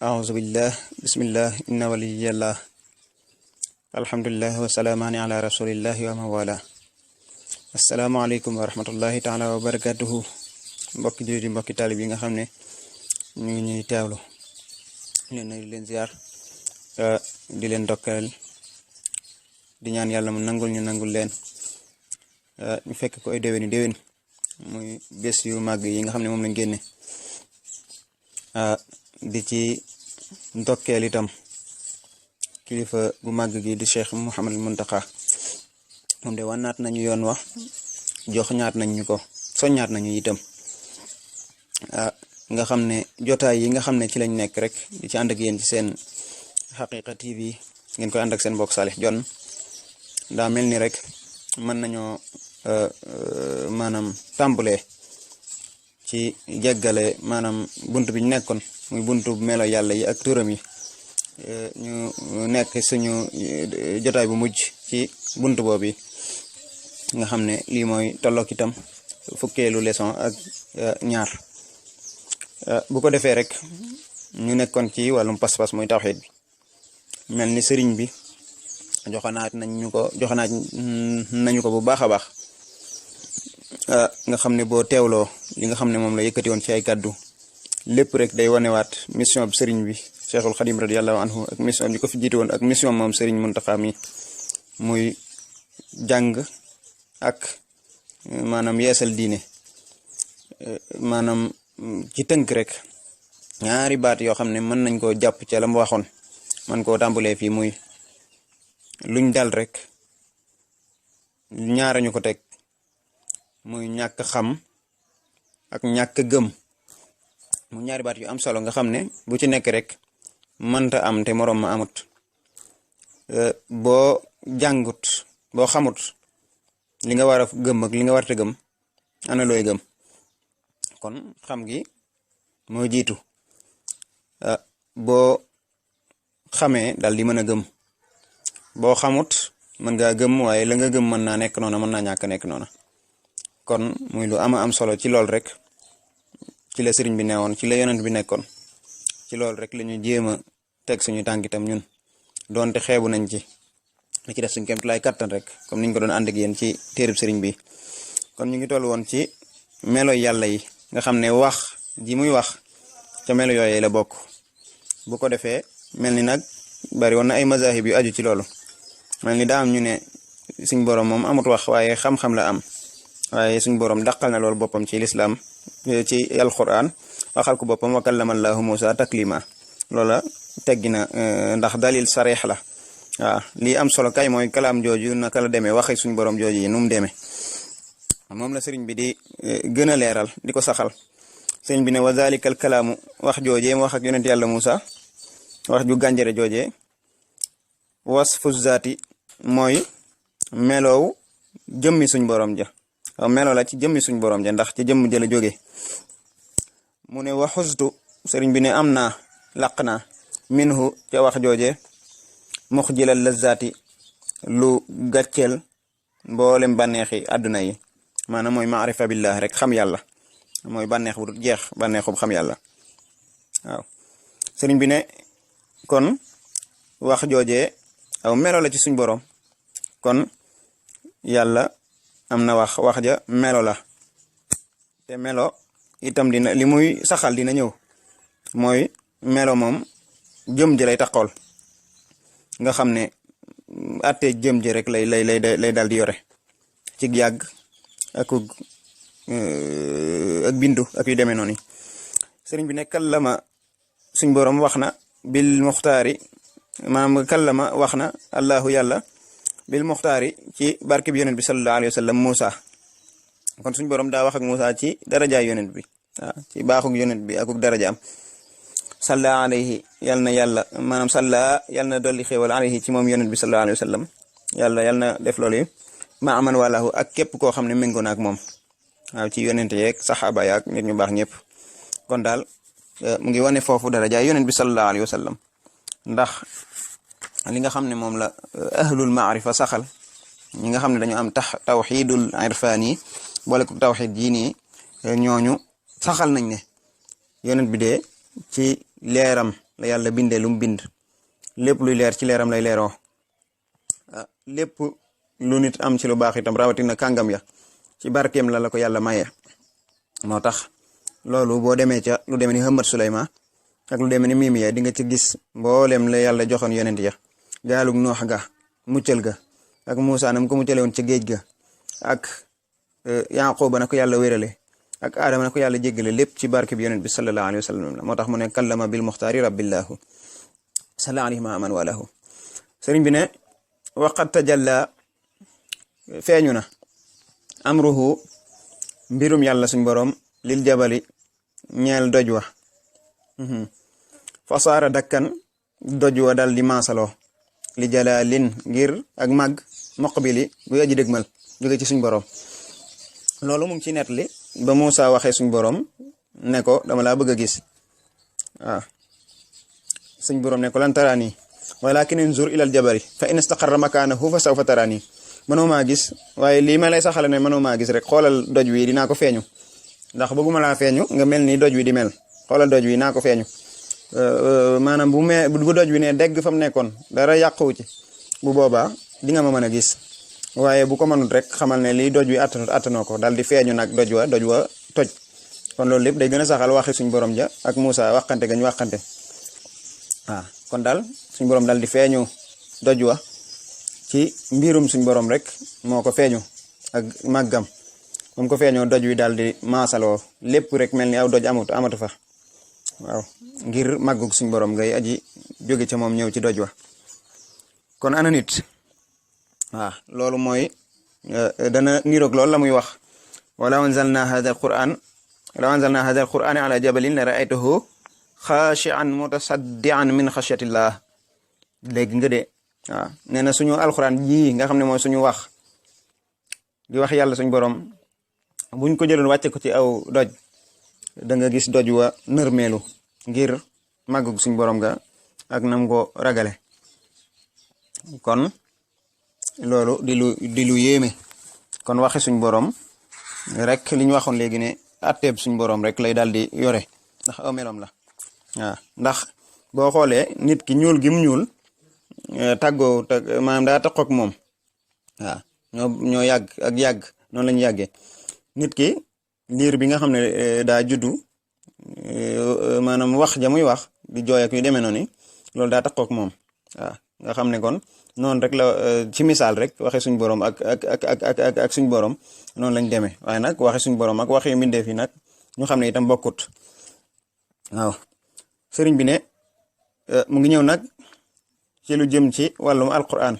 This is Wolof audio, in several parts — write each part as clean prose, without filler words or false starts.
أعوذ بالله بسم الله إن ولي الله الحمد لله وسلامان على رسول الله ومن والاه السلام عليكم ورحمة الله تعالى وبركاته mbokki jullit yi mbokki taalib yi nga xam ne ñu ngi ñuy teewlu leen nuyu leen ziar di leen dokkal di ñaan yàlla mu nangul ñu nangul leen ñu fekk ko ay déwéni déwén muy bés yu màgg yi nga xam ne moom lañ génne di ci ndokkeel itam kilifa bu màgg gi di Cheikh Mouhamadul Muntaqa moom de wanaat nañu yoon wax jox ñaat nañ ñu ko soññaat nañu itam nga xam ne jotaay yi nga xam ne ci lañ nekk rek di ci ànd ak yéen ci seen Haqiqa TV ngeen koy ànd ak seen mbokk Salih Dione daa mel ni rek mën nañoo maanaam tàmbalee ci jeggale maanaam bunt bi ñu nekkoon muy buntu melo yàlla yi ak turam yi ñu nekk suñu jotaay bu mujj ci buntu boobu nga xam ne lii mooy tollook itam fukkeelu leçon ak ñaar bu ko defee rek ñu nekkoon ci wàllum pas-pas muy tawxiid bi mel ni sëriñ bi joxanaat nañu ko bu baax a baax nga xam ne boo teewloo li nga xam ne moom la yëkkati woon ci ay kàddu lépp rek day wanewaat mission bi sëriñ bi Cheikhul Khadim radiyallahu anhu ak mission bi ko fi jiite woon ak mission moom sëriñ Muntaqa mi muy jàng ak maanaam yeesal diine maanaam ci tënk rek ñaari baat yoo xam ne mën nañ koo jàpp ca la mu waxoon man koo tàmbalee fii muy luñ dal rek ñaarañu ko teg muy ñàkk xam ak ñàkk gëm mu ñaari baat yu am solo nga xam ne bu ci nekk rek mënta am te moroom ma amut boo jàngut boo xamut li nga war a gëm ak li nga warta gëm ana looy gëm kon xam gi moo jiitu boo xamee dal di mën a gëm boo xamut mën ngaa gëm waaye la nga gëm mën naa nekk noona mën naa ñàkk nekk noona kon muy lu ama am solo ci lool rek ci la sëriñ bi newoon ci la yonent bi nekkoon ci lool rek la ñu jéem a teg suñu tànk itam ñun doonte xeebu nañ ci li ci def suñu kéemtulaay kattan rek comme niñ ko doon ànd ak yéen ci téereb sëriñ bi kon ñu ngi toll woon ci melo yàlla yi nga xam ne wax ji muy wax ca melo yooyee la bokk bu ko defee mel ni nag bari woon na ay mazahib yu aju ci loolu mel ni daa am ñu ne suñ borom moom amut wax waaye xam-xam la am waaye suñ borom dàqal na loolu boppam ci lislaam ci alquran waxal ko boppam wa kallama allahu Musa taklima loola teggi na ndax dalil sareex la waaw lii am solo kay mooy kalaam jooju naka la demee waxe suñ borom jooju yi nu mu demee moom la sëriñ bi di gën a leeral di ko saxal sëriñ bi ne wa zalika al kalaamu wax joojee mu wax ak yonent yàlla Musa wax ju gànjare joojee wasfu zaati mooy meloow jëmmi suñ borom ja waaw melo la ci jëmmi suñ borom ja ndax ci jëmm ja la jóge mu ne waxustu sëriñ bi ne am naa laq naa minhu ca wax jooje muxjilal lazzaati lu gàcceel mboolem bànneexi àdduna yi maanaam mooy maarifa billah rek xam yàlla mooy bànneex bu dul jeex bànneexub xam yàlla waaw sëriñ bi ne kon wax jooje aw melo la ci suñ borom kon yàlla am na wax ja melo la te melo itam dina li muy saxal dina ñëw mooy melo moom jëm ji lay taxawal nga xam ne atte jëm ji rek lay dal di yore ci yàgg ak bindu ak yu demee noonu sëriñ bi ne kallama suñ borom wax na bil muxtaari maanaam kallama wax na allahu yàlla bil muxtaari ci barke bi yonent bi sallallahu alayhi wa sallam Musa kon suñ borom daa wax ak Musa ci darajaay yonent bi waaw ci baaxug yonent bi akuk darajaam salla alayhi yal na yàlla maanaam salla yal na dolli xéewal alayhi ci moom yonent bi sallallahu alayhi wa sallam yal na def loolu ma aman walahu ak képp koo xam ne méngoo na ak moom waaw ci yonent yeeg saxaaba yaak nit ñu baax ñëpp kon daal mu ngi wane foofu darajaay yonent bi sallallahu alayhi wa sallam ndax li nga xam ne moom la ahlul maarifa saxal ñi nga xam ne dañu am tawxidul irfaan yi boole ko tawxid jii nii ñooñu saxal nañ ne yonent bi de ci leeram la yàlla bindee lu mu bind lépp luy leer ci leeram lay leeroo lépp lu nit am ci lu baax itam rawatina kàngam ya ci barkeem la ko yàlla maye. moo tax loolu boo demee ca lu demee ni Muhammad Suleymaan ak lu demee ni Mimiya di nga ci gis mboolem la yàlla joxoon yonent ya gaalug Noox ga muccal ga ak Muusaa nam ko muccale woon ca géej ga ak Yaquba na ko yàlla wérale ak Aadama na ko yàlla jéggale lépp ci barke bi yonent bi sallallahu alayhi wa sallam la moo tax mu ne kallama bil muxtaari rabbillahu salla alayhi ma aman walahu sëriñ bi ne waqad tajalla feeñu na amruhu mbirum yàlla suñ borom lil jabali ñeel doj wa fasaara dakkan doj wa dal di maasaloo li jalalin ngir ak màgg moqbili bu aji dëgmal jóge ci suñ borom loolu mu ngi ci nettali ba Muusaa waxee suñ borom ne ko dama laa bëgg a gis waaw suñ borom ne ko lan taraani walakin unzur ilal jabari fa in istaqarra makaanahu fa sawfa taraani mënoo maa gis waaye lii ma lay saxale ne mënoo maa gis rek xoolal doj wi dinaa ko feeñu ndax bëgguma laa feeñu nga mel ni doj wi di mel xoolal doj wi naa ko feeñu maanaam bu doj wi ne dégg fa mu nekkoon dara yàquwu ci bu boobaa di nga ma mën a gis waaye bu ko mënut rek xamal ne lii doj wi attanoo ko daal di feeñu nag doj wa toj kon loolu lépp day gën a saxal waxi suñ borom ja ak Muusaa waxante ga ñu waxante waaw kon daal suñ borom daal di feeñu doj wa ci mbirum suñ borom rek moo ko feeñu ak màggam moom ko feeñoo doj wi daal di maasaloo lépp rek mel ni aw doj amatu fa waaw ngir màggug suñ borom ngay aji jóge ca moom ñëw ci doj wa kon ana nit waaw loolu mooy dana niroog loolu la muy wax walaw anzalna hadha alquran ala jabalin la ra'aytahu xaashi'an mutasaddian min xashyatillah léegi nga de waaw nee na suñu alquran ji nga xam ne mooy suñu wax di wax yàlla suñ borom buñ ko jëloon wàcce ko ci aw doj da nga gis doj wa nërmeelu ngir màggug suñ borom ga ak nam ko ragale kon loolu di lu yéeme kon waxe suñ borom rek li ñu waxoon léegi ne atteeb suñ borom rek lay daal di yore ndax aw meloom la waaw ndax boo xoolee nit ki ñuul gi mu ñuul tàggoo maanaam daa taxook moom waaw ñoo yàgg ak yàgg noonu la ñu yàggee nit ki liir bi nga xam ne daa juddu maanaam wax ja muy wax di jooy ak yu demee noonu loolu daa taxook moom waaw nga xam ne kon noonu rek la ci misaal rek waxe suñ borom ak suñ borom noonu lañ demee waaye nag waxe suñ borom ak waxe mbindeef yi nag ñu xam ne itam bokkut waaw sëriñ bi ne mu ngi ñëw nag ci lu jëm ci wàllum alquran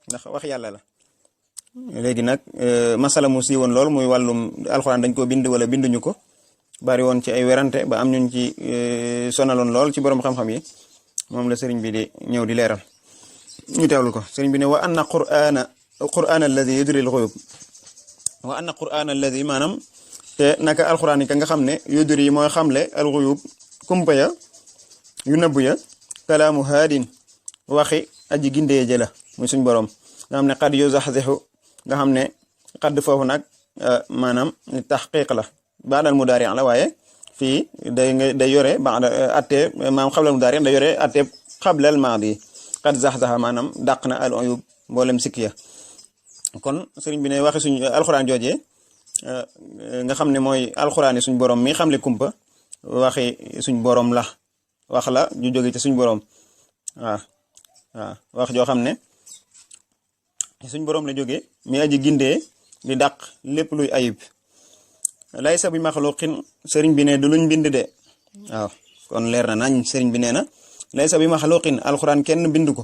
ndax wax yàlla la léegi nag masala mu si woon lool muy wàllum alquran dañ ko bind wala binduñu ko bari woon ci ay werante ba am ñun ci sonaloon lool ci borom xam-xam yi moom la sëriñ bi di ñëw di leeral ñu teewlu ko sëriñ bi ne wa anna qur'ana alladi yudril ghuyub wa anna qur'ana alladi maanaam te naka alquran yi ka nga xam ne yudri yi mooy xamle al ghuyub kumpa ya yu nëbb ya kalaamu haadin waxi aji gindee jëla muy suñ borom nga xam ne xad yu zaxzexu nga xam ne xadd foofu nag maanaam taxqiq la baadal mudaari la waaye fii day yore baada atte maanaam xablal mudaari day yore atte xablal maadi xad zaxzaxa maanaam dàq na al uyub mboolem sikki ya kon sëriñ bi ne waxi suñ alxuraan joojee nga xam ne mooy alxuraan yi suñ borom mi xamle kumpa waxi suñ borom la wax la ju jóge ci suñ borom waaw wax joo xam ne suñ borom la jóge mi aji gindee di dàq lépp luy ayib laysa bi maxluqin sëriñ bi ne du luñ bind de waaw kon leer na nañ sëriñ bi nee na laysa bi maxluqin alxuraan kenn bind ko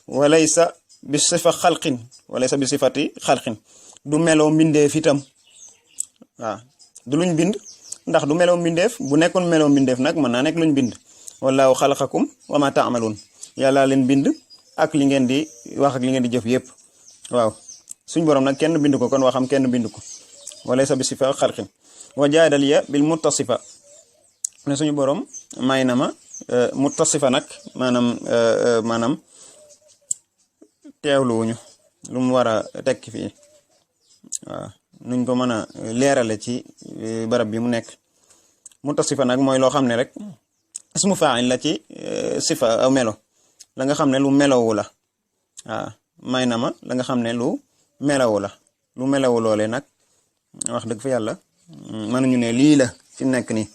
walaysa bi sifa xalqin walaysa bi sifati xalqin du meloo mbindeef itam waaw du luñ bind ndax du meloo mbindeef bu nekkoon meloo mbindeef nag mën naa nekk luñ bind wallaahu xalaqakum wa ma taamaluun yàlla leen bind ak li ngeen di wax ak li ngeen di jëf yëpp waaw suñ borom nag kenn bind ko kon waxam kenn bind ko walaysa bi sifa xalqin wa jaadaliya bil muttasifa ne suñu borom may na ma muttasifa nag maanaam teewluwuñu lu mu war a tekki fii waaw nuñ ko mën a leerale ci barab bi mu nekk muttasifa nag mooy loo xam ne rek ismu fa'il la ci sifa aw melo la nga xam ne lu melowu la waaw may na ma la nga xam ne lu melawu la lu melawu loolee nag wax dëgg fa yàlla mënuñu ne lii la fi nekk nii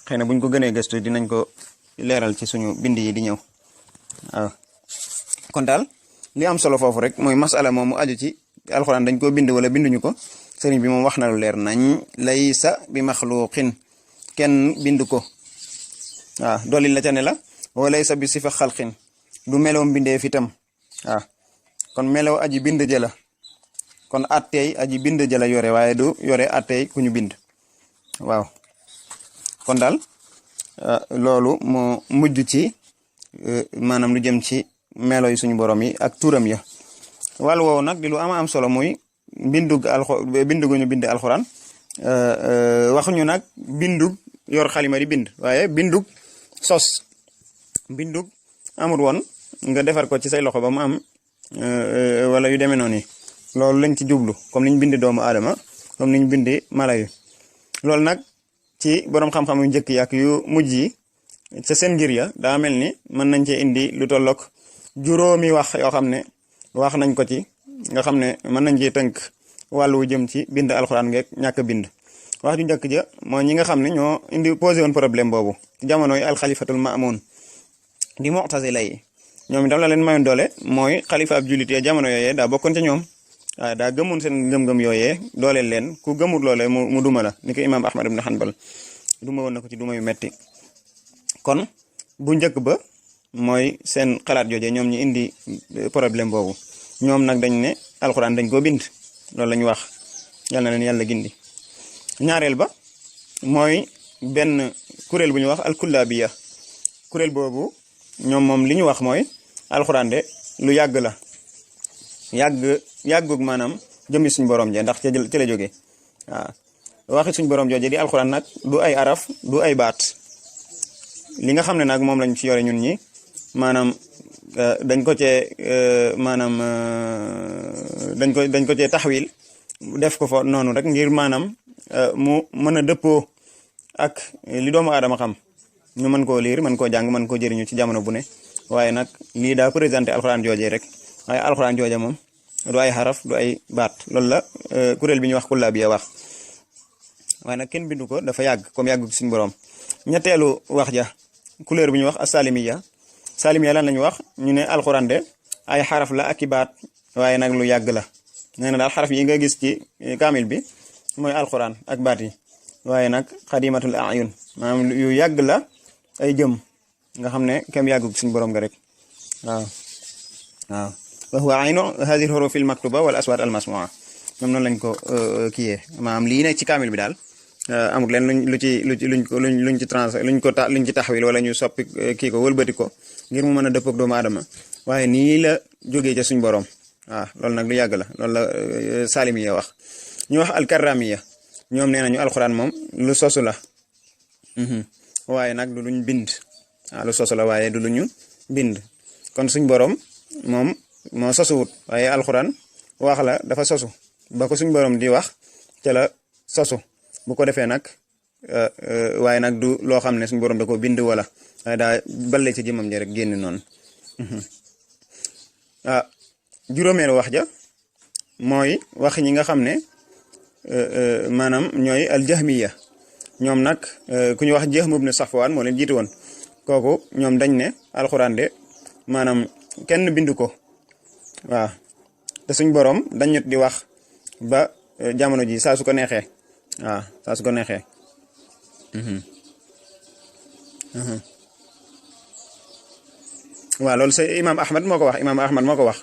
xëy na buñ ko gënee gëstu dinañ ko leeral ci suñu bind yi di ñëw waaw kon daal li am solo foofu rek mooy masala moom mu aju ci alxuraan dañ koo bind wala binduñu ko sëriñ bi moom wax na lu leer nañ laysa bi maxluqin kenn bind ko waaw dolli la ca ne la wa laysa bi sifa xalqin du meloom bindee fi tam waaw kon melow aji bind jëla kon attey aji bind jëla yore waaye du yore attey ku ñu bind waaw kon daal loolu moo mujj ci maanaam lu jëm ci melo yi suñu borom yi ak turam ya wàll woowu nag di lu ama am solo muy bindu gu ñu bind alxuraan waxuñu nag bindug yor xalima di bind waaye bindug sos bindug amul woon nga defar ko ci say loxo ba mu am wala yu demee noonu loolu lañ ci jublu comme niñ bindi doomu aadama comme niñ bindi mala yu loolu nag ci borom xam-xam yu njëkk yi ak yu mujj yi ca seen ngir ya daa mel ni mën nañ cee indi lu tollook juróomi wax yoo xam ne wax nañ ko ci nga xam ne mën nañ cee tënk wàllu jëm ci bind alxuraan ngeeg ñàkk bind wax ju njëkk ja mooy ñi nga xam ne ñoo indi posé woon problème boobu jamono yi alxalifatul maamun di mu'tazila yi ñoom itam la leen mayoon doole mooy xalifa ab jullit ya jamono yooyee daa bokkoon ca ñoom waaye daa gëmoon seen ngëm-ngëm yooyee dooleel leen ku gëmul loolee mu duma la ni ko imaam Ahmad ibn Hanbal duma woon na ko ci duma yu metti kon bu njëkk ba mooy seen xalaat jooje ñoom ñu indi problème boobu ñoom nag dañ ne alxuraan dañ koo bind loolu la ñu wax yal na leen yàlla gindi ñaareel ba mooy benn kuréel bu ñu wax alkullaabiya kuréel boobu ñoom moom li ñu wax mooy alxuraan de lu yàgg la yàggug maanaam jëmmi suñ borom je ndax ci la jógee waaw waxi suñ borom jooje di alxuraan nag du ay araf du ay baat li nga xam ne nag moom lañ ci yore ñun ñi maanaam dañ ko cee maanaam dañ ko cee taxawil def ko fa noonu rek ngir maanaam mu mën a dëppoo ak li doomu aadama xam ñu mën koo liir mën koo jàng mën koo jëriñu ci jamono bu ne waaye nag lii daa présenté alxuraan jooje rek waaye alxuraan jooje moom du ay xaraf du ay baat loolu la kuréel bi ñuy wax kullaabiya wax waaye nag kenn bindu ko dafa yàgg comme yàggu suñu borom ñetteelu wax ja couleur bi ñuy wax asalimiya salimiya lan lañu wax ñu ne alxuraan de ay xaraf la ak i baat waaye nag lu yàgg la nee na daal xaraf yi nga gis ci kaamil bi mooy alxuraan ak baat yi waaye nag xadimatul ayun maanaam yu yàgg la ay jëm nga xam ne kem yàggu suñu borom nga rek waaw wa huwa aynu hadihi al-huruf al-maktuba wal aswat al-masmua ñoom noonu lañ ko kiyee maanaam lii nekk ci kaamil bi daal amul leen luñ ci taxawil wala ñu soppi kii ko wëlbati ko ngir mu mën a dëpp ak doomu aadama waaye nii la jógee ca suñ borom waaw loolu nag lu yàgg la loolu la salimiya wax ñu wax alkaramiya ñoom nee nañu alxuraan moom lu sosu la waaye nag du luñ bind waaw lu sosu la waaye du luñu bind kon suñ borom moom moo sosuwut waaye alxuraan wax la dafa sosu ba ko suñ borom di wax ca la sosu bu ko defee nag waaye nag du loo xam ne suñ borom da ko bind wala waaye daa balle ci jëmam ja rek génn noonu juróomeelu wax ja mooy wax ñi nga xam ne maanaam ñooy aljahmiya ñoom nag ku ñu wax Jahm ibn Safwan moo leen jiitu woon kooku ñoom dañ ne alxuraan de maanaam kenn bindu ko waaw te suñ borom dañut di wax ba jamono ji saa su ko neexee waaw saa su ko neexee waaw loolu c'est imaam Ahmad moo ko wax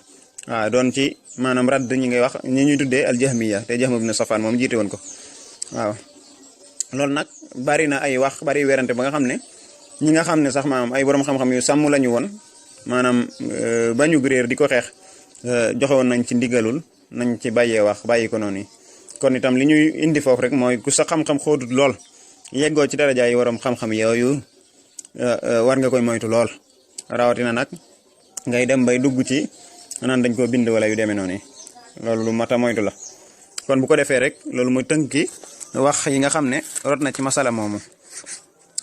waaw doon ci maanaam radd ñi ngay wax ñi ñuy tuddee aljahmiya te Jahm ibn Safwan moom jiite woon ko waaw loolu nag bari na ay wax bari werante ba nga xam ne ñi nga xam ne sax maanaam ay borom xam-xam yu sàmm lañu woon maanaam bañu réer di ko xeex joxe woon nañ ci ndigalul nañ ci bàyyee wax bàyyi ko noonu kon itam li ñuy indi foofu rek mooy ku sa xam-xam xóotut lool yeggoo ci daraja yi waroom xam-xam yooyu war nga koy moytu lool rawatina nag ngay dem bay dugg ci naan dañ koo bind wala yu demee noonu loolu lu mat a moytu la kon bu ko defee rek loolu muy tënki wax yi nga xam ne rot na ci masala moomu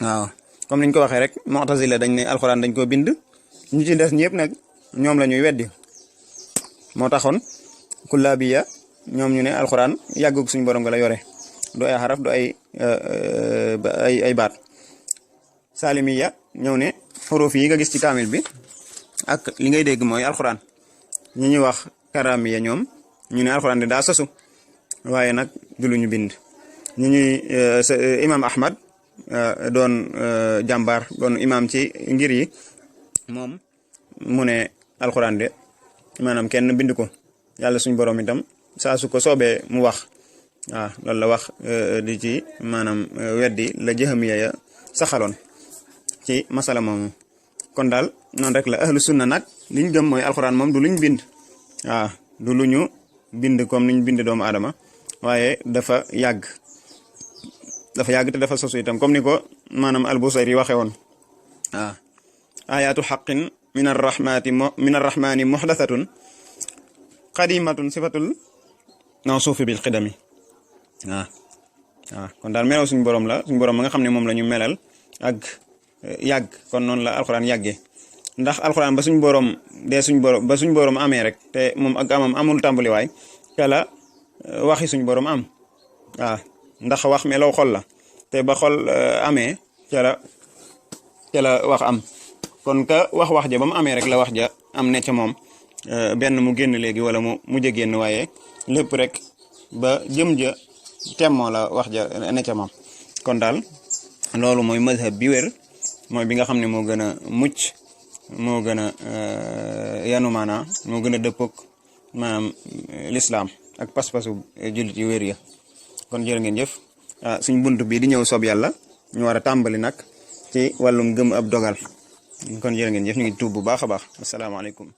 waaw comme niñ ko waxee rek mu'tazila dañ ne alxuraan dañ koo bind ñi ci des ñëpp nag ñoom la ñuy weddi moo taxoon kullaabiya ñoom ñu ne alxuraan yàggug suñu borom nga la yore du ay xaraf du ay baat salimiya ñëw ne xuruf yi nga gis ci kaamil bi ak li ngay dégg mooy alxuraan ñi ñuy wax karamiya ñoom ñu ne alxuraan de daa sosu waaye nag du lu ñu bind ñu ñuy imam ahmad doon jàmbaar doon imam ci ngir yi moom mu ne alxuraan de maanaam kenn bind ko yàlla suñu borom itam saa su ko soobee mu wax waaw loolu la wax di ci maanaam weddi la jahmiya ya saxaloon ci masala moomu kon daal noonu rek la ahlu sunna nag liñ gëm mooy alxuraan moom du luñ bind waaw du lu ñu bind comme niñ bind doomu aadama waaye dafa yàgg te dafa sosu itam comme ni ko maanaam al-Busayri waxe woon waaw ayaatu xaqin min arrahmani muhdathatun qadimatun sifatul mawsuufi bil qidami waaw kon daal melaw suñu borom la suñu borom ma nga xam ne moom la ñu melal ak yàgg kon noonu la alxuraan yàggee ndax alxuraan ba suñu borom amee rek te moom ak amam amul tàmbaliwaay ca la waxi suñu borom am waaw ndax wax melaw xol la te ba xol amee ca la wax am kon ka wax ja ba mu amee rek la wax ja am ne ca moom benn mu génn léegi wala mu mujj a génn waaye lépp rek ba jëm ja temmoo la wax ja ne ca moom kon daal loolu mooy mazhab bi wér mooy bi nga xam ne moo gën a mucc moo gën a yanu maanaa moo gën a dëppoog maanaam lislaam ak pas-pasu jullit yu wér ya kon jërë ngeen jëf suñ bunt bi di ñëw soob yàlla ñu war a tàmbali nag ci wàllum gëm ab dogal kon jërë ngeen jëf ñu ngi tuub bu baax a baax asalaamaaleykum